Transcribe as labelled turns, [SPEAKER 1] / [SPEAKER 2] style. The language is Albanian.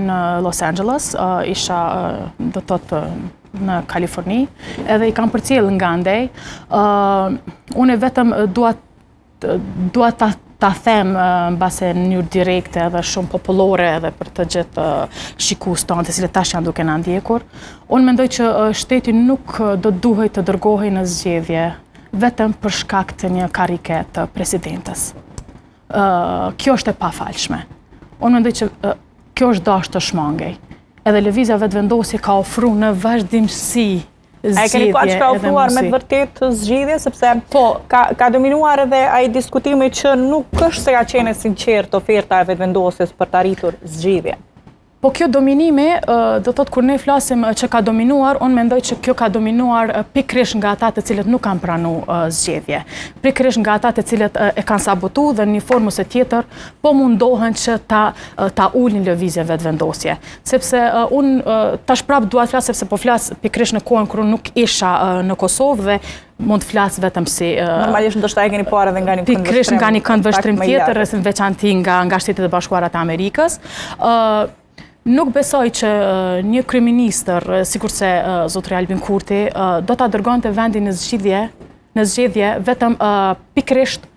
[SPEAKER 1] në Los Angeles, isha do të thotë në Kaliforni, edhe i kam përcjell nga andej. Unë vetëm dua ta them mbase në mënyrë direkte edhe shumë popullore edhe për të gjithë shikues tonë, të cilët tash janë duke na ndjekur. Unë mendoj që shteti nuk do duhej të dërgohej në zgjedhje vetëm për shkak të një karike të presidentes. Kjo është e pafalshme. Unë mendoj që kjo është dashur të shmangej. Edhe lëvizja vetëvendosje ka ofruar në vazhdimsi zgjedhje.
[SPEAKER 2] A keni pa që ka ofruar me të vërtet zgjedhje, sepse ka dominuar edhe ai diskutimi që nuk është se ka qenë sinqert oferta e vetëvendosjes për të arritur zgjedhje.
[SPEAKER 1] Po kjo dominimi, do thotë kur ne flasim që ka dominuar, unë mendoj që kjo ka dominuar pikërisht nga ata të cilët nuk kanë pranuar zgjedhje. Pikërisht nga ata të cilët e kanë sabotuar dhe në një formë ose tjetër po mundohen që ta ulin lëvizjen vetëvendosje. Sepse unë tash prap dua të flas sepse po flas pikërisht në kohën kur unë nuk isha në Kosovë dhe mund të flas vetëm si
[SPEAKER 2] normalisht ndoshta e keni parë edhe nga një këndvështrim.
[SPEAKER 1] Pikërisht nga një këndvështrim tjetër, në veçanti nga Shtetet e Bashkuara të Amerikës. Nuk besoj që një kryeministër, sikurse zotri Albin Kurti, do ta dërgonte vendin në zgjedhje vetëm pikërisht